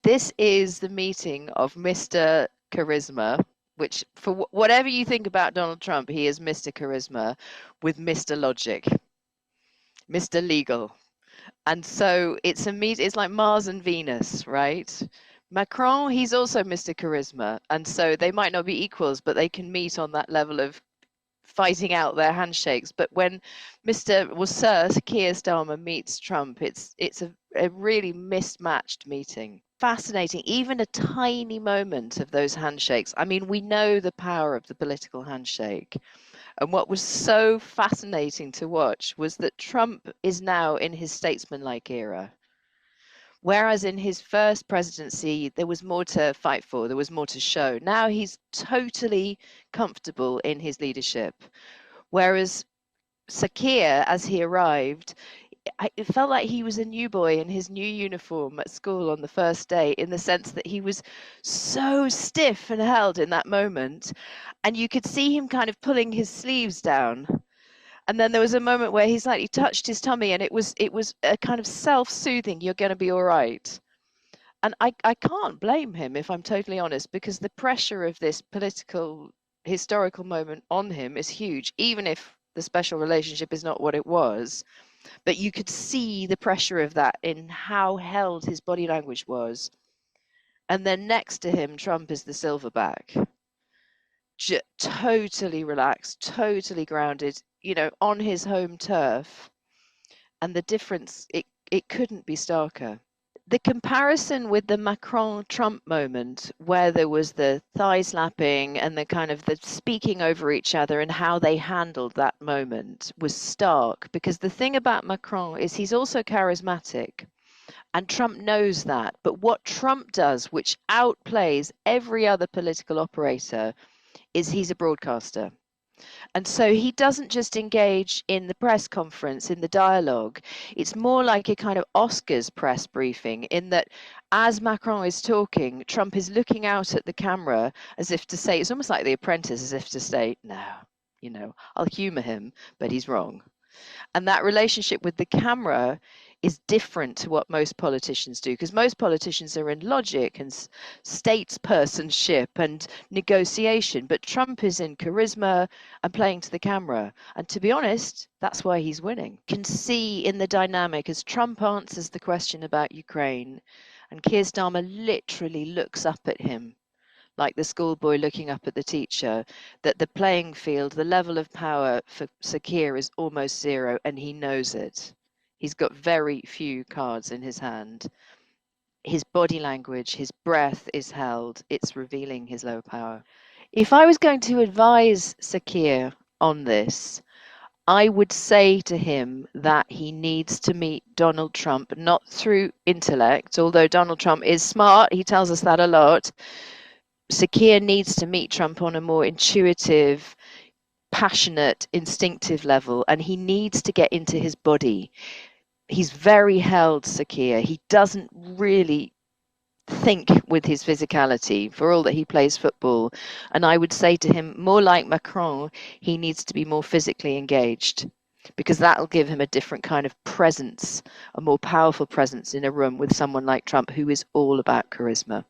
This is the meeting of Mr. Charisma, which, for whatever you think about Donald Trump, he is Mr. Charisma with Mr. Logic, Mr. Legal. And so it's a meet. It's like Mars and Venus, right? Macron, he's also Mr. Charisma, and so they might not be equals, but they can meet on that level of fighting out their handshakes. But when Sir Keir Starmer meets Trump, it's a really mismatched meeting. Fascinating, even a tiny moment of those handshakes. I mean, we know the power of the political handshake. And what was so fascinating to watch was that Trump is now in his statesmanlike era. Whereas in his first presidency, there was more to fight for, there was more to show. Now he's totally comfortable in his leadership. Whereas Sir Keir, as he arrived, it felt like he was a new boy in his new uniform at school on the first day, in the sense that he was so stiff and held in that moment. And you could see him kind of pulling his sleeves down. And then there was a moment where he slightly touched his tummy, and it was a kind of self-soothing, you're going to be all right. And I can't blame him, if I'm totally honest, because the pressure of this political, historical moment on him is huge, even if the special relationship is not what it was. But you could see the pressure of that in how held his body language was. And then next to him, Trump is the silverback. Totally relaxed, totally grounded, on his home turf. And the difference, it couldn't be starker. The comparison with the Macron-Trump moment, where there was the thigh slapping and the kind of the speaking over each other and how they handled that moment, was stark. Because the thing about Macron is he's also charismatic, and Trump knows that. But what Trump does, which outplays every other political operator, is he's a broadcaster. And so he doesn't just engage in the press conference, in the dialogue. It's more like a kind of Oscars press briefing, in that as Macron is talking, Trump is looking out at the camera as if to say, it's almost like The Apprentice, as if to say, no, I'll humor him, but he's wrong. And that relationship with the camera is different to what most politicians do, because most politicians are in logic and statespersonship and negotiation, but Trump is in charisma and playing to the camera. And to be honest, that's why he's winning. You can see in the dynamic as Trump answers the question about Ukraine, and Keir Starmer literally looks up at him like the schoolboy looking up at the teacher, that the playing field, the level of power for Sir Keir is almost zero, and he knows it. He's got very few cards in his hand. His body language, his breath is held. It's revealing his low power. If I was going to advise Sir Keir on this, I would say to him that he needs to meet Donald Trump, not through intellect, although Donald Trump is smart, he tells us that a lot. Sir Keir needs to meet Trump on a more intuitive, passionate, instinctive level, and he needs to get into his body. He's very held, Sir Keir. He doesn't really think with his physicality, for all that he plays football. And I would say to him, more like Macron, he needs to be more physically engaged, because that'll give him a different kind of presence, a more powerful presence in a room with someone like Trump, who is all about charisma.